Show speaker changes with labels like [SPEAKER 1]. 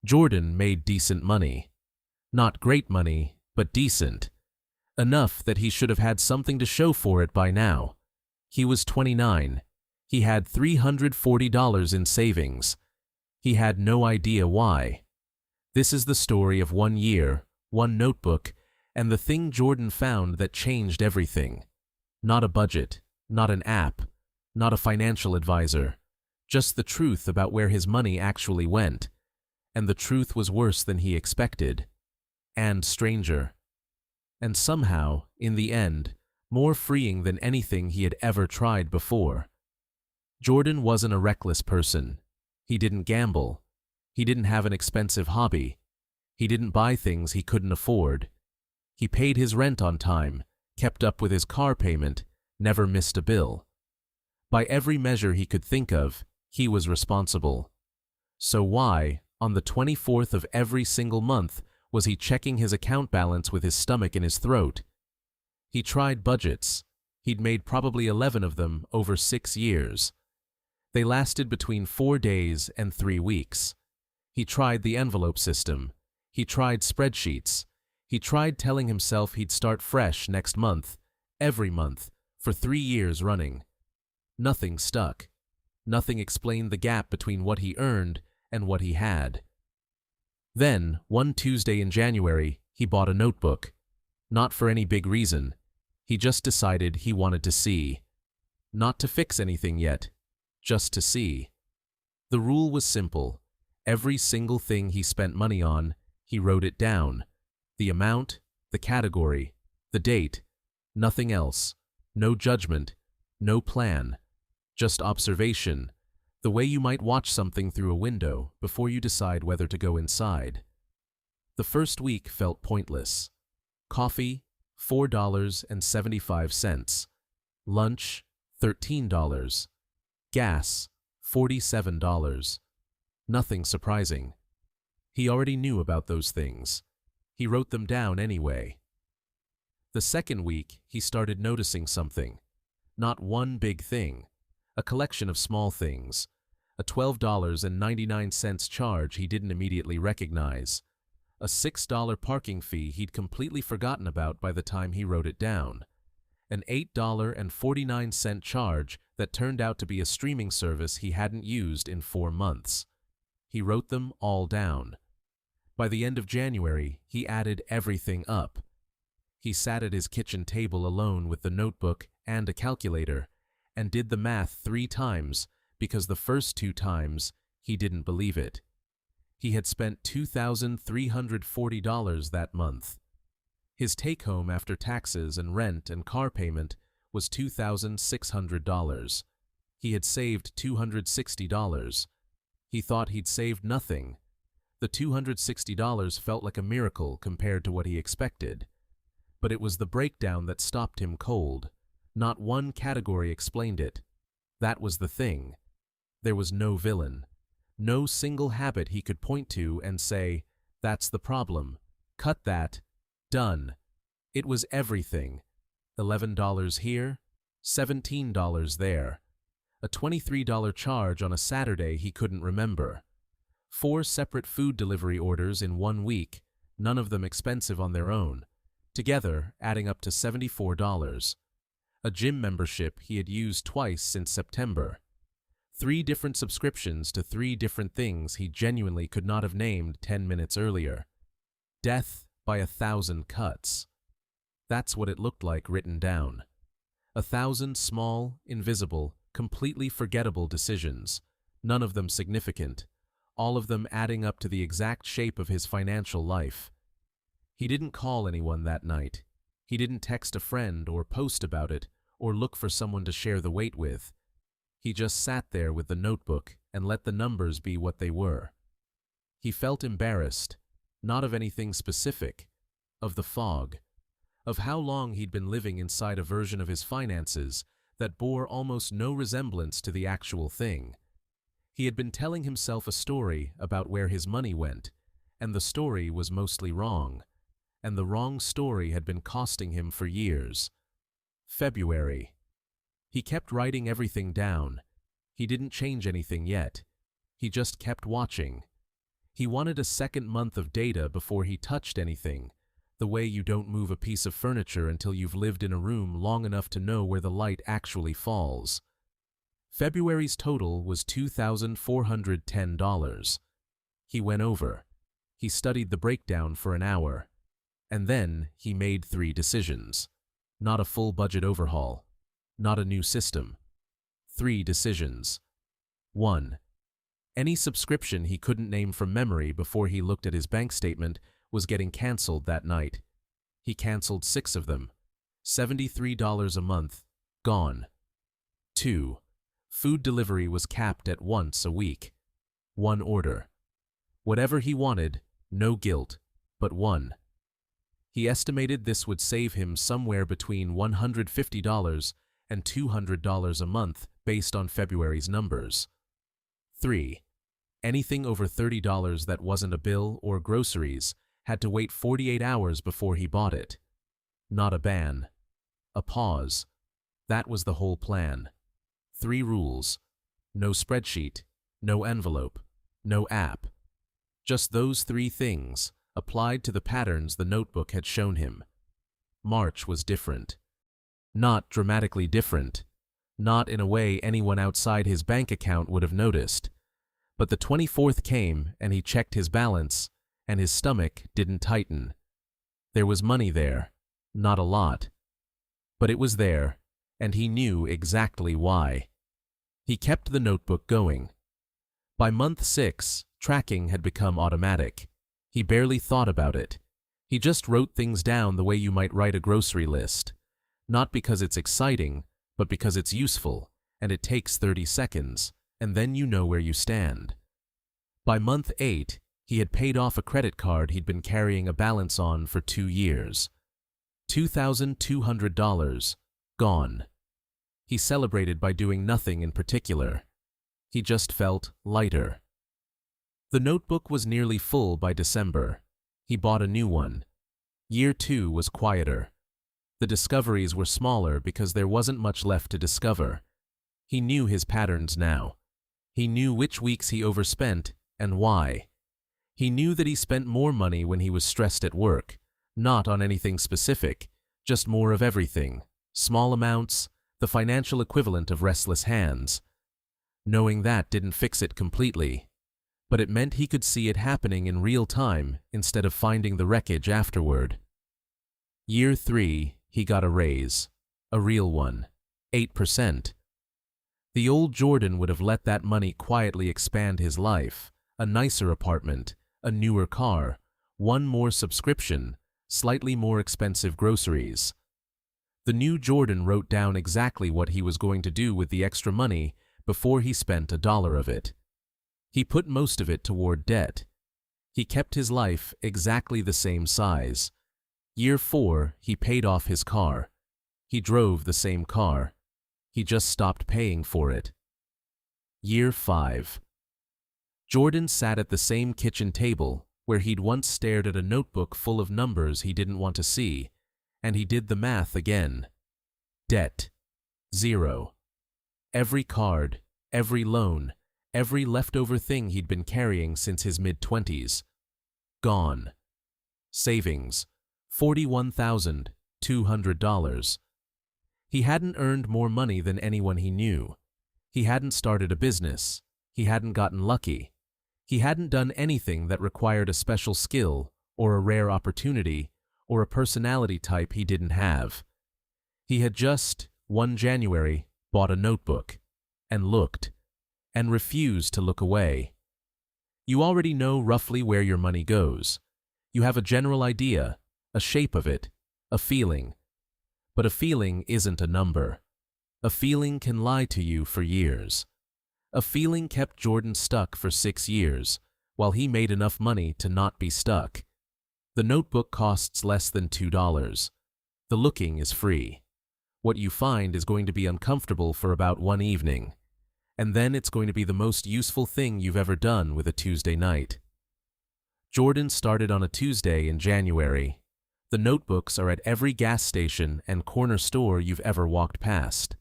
[SPEAKER 1] Jordan made decent money. Not great money, but decent. Enough that he should have had something to show for it by now. He was 29. He had $340 in savings. He had no idea why. This is the story of 1 year, one notebook, and the thing Jordan found that changed everything. Not a budget, not an app, not a financial advisor. Just the truth about where his money actually went. And the truth was worse than he expected. And stranger. And somehow, in the end, more freeing than anything he had ever tried before. Jordan wasn't a reckless person. He didn't gamble. He didn't have an expensive hobby. He didn't buy things he couldn't afford. He paid his rent on time, kept up with his car payment, never missed a bill. By every measure he could think of, he was responsible. So why, on the 24th of every single month, was he checking his account balance with his stomach in his throat? He tried budgets. He'd made probably 11 of them over 6 years. They lasted between 4 days and 3 weeks. He tried the envelope system. He tried spreadsheets. He tried telling himself he'd start fresh next month, every month, for 3 years running. Nothing stuck. Nothing explained the gap between what he earned and what he had. Then, one Tuesday in January, he bought a notebook. Not for any big reason. He just decided he wanted to see. Not to fix anything yet. Just to see. The rule was simple. Every single thing he spent money on, he wrote it down. The amount, the category, the date. Nothing else. No judgment. No plan. Just observation. The way you might watch something through a window before you decide whether to go inside. The first week felt pointless. Coffee, $4.75. Lunch, $13. Gas, $47. Nothing surprising. He already knew about those things. He wrote them down anyway. The second week, he started noticing something. Not one big thing. A collection of small things. A $12.99 charge he didn't immediately recognize. A $6 parking fee he'd completely forgotten about by the time he wrote it down. An $8.49 charge that turned out to be a streaming service he hadn't used in 4 months. He wrote them all down. By the end of January, he added everything up. He sat at his kitchen table alone with the notebook and a calculator, and did the math 3 times, because the first 2 times, he didn't believe it. He had spent $2,340 that month. His take-home after taxes and rent and car payment was $2,600. He had saved $260. He thought he'd saved nothing. The $260 felt like a miracle compared to what he expected. But it was the breakdown that stopped him cold. Not one category explained it. That was the thing. There was no villain. No single habit he could point to and say, "That's the problem. Cut that. Done." It was everything. $11 here, $17 there. A $23 charge on a Saturday he couldn't remember. 4 separate food delivery orders in 1 week, none of them expensive on their own, together adding up to $74. A gym membership he had used twice since September. 3 different subscriptions to 3 different things he genuinely could not have named 10 minutes earlier. Death by 1,000 cuts. That's what it looked like written down. 1,000 small, invisible, completely forgettable decisions, none of them significant, all of them adding up to the exact shape of his financial life. He didn't call anyone that night. He didn't text a friend or post about it or look for someone to share the weight with. He just sat there with the notebook and let the numbers be what they were. He felt embarrassed, not of anything specific, of the fog, of how long he'd been living inside a version of his finances that bore almost no resemblance to the actual thing. He had been telling himself a story about where his money went, and the story was mostly wrong, and the wrong story had been costing him for years. February. He kept writing everything down. He didn't change anything yet. He just kept watching. He wanted a second month of data before he touched anything, the way you don't move a piece of furniture until you've lived in a room long enough to know where the light actually falls. February's total was $2,410. He went over. He studied the breakdown for an hour. And then he made 3 decisions. Not a full budget overhaul. Not a new system. 3 decisions. 1. Any subscription he couldn't name from memory before he looked at his bank statement was getting canceled that night. He canceled 6 of them. $73 a month. Gone. 2. Food delivery was capped at once a week. 1 order. Whatever he wanted, no guilt, but 1. He estimated this would save him somewhere between $150 and $200 a month based on February's numbers. 3. Anything over $30 that wasn't a bill or groceries had to wait 48 hours before he bought it. Not a ban. A pause. That was the whole plan. 3 rules. No spreadsheet, no envelope, no app. Just those 3 things, applied to the patterns the notebook had shown him. March was different. Not dramatically different. Not in a way anyone outside his bank account would have noticed. But the 24th came and he checked his balance, and his stomach didn't tighten. There was money there. Not a lot. But it was there, and he knew exactly why. He kept the notebook going. By month 6, tracking had become automatic. He barely thought about it. He just wrote things down the way you might write a grocery list. Not because it's exciting, but because it's useful, and it takes 30 seconds, and then you know where you stand. By month 8, he had paid off a credit card he'd been carrying a balance on for 2 years. $2,200. Gone. He celebrated by doing nothing in particular. He just felt lighter. The notebook was nearly full by December. He bought a new one. Year 2 was quieter. The discoveries were smaller because there wasn't much left to discover. He knew his patterns now. He knew which weeks he overspent and why. He knew that he spent more money when he was stressed at work, not on anything specific, just more of everything, small amounts, the financial equivalent of restless hands. Knowing that didn't fix it completely, but it meant he could see it happening in real time instead of finding the wreckage afterward. Year 3, he got a raise. A real one. 8%. The old Jordan would have let that money quietly expand his life. A nicer apartment, a newer car, 1 more subscription, slightly more expensive groceries. The new Jordan wrote down exactly what he was going to do with the extra money before he spent $1 of it. He put most of it toward debt. He kept his life exactly the same size. Year 4, he paid off his car. He drove the same car. He just stopped paying for it. Year 5. Jordan sat at the same kitchen table where he'd once stared at a notebook full of numbers he didn't want to see, and he did the math again. Debt. 0. Every card, every loan, every leftover thing he'd been carrying since his mid-20s. Gone. Savings. $41,200. He hadn't earned more money than anyone he knew. He hadn't started a business. He hadn't gotten lucky. He hadn't done anything that required a special skill or a rare opportunity or a personality type he didn't have. He had just, one January, bought a notebook and looked and refused to look away. You already know roughly where your money goes. You have a general idea, a shape of it, a feeling. But a feeling isn't a number. A feeling can lie to you for years. A feeling kept Jordan stuck for 6 years, while he made enough money to not be stuck. The notebook costs less than $2. The looking is free. What you find is going to be uncomfortable for about 1 evening, and then it's going to be the most useful thing you've ever done with a Tuesday night. Jordan started on a Tuesday in January. The notebooks are at every gas station and corner store you've ever walked past.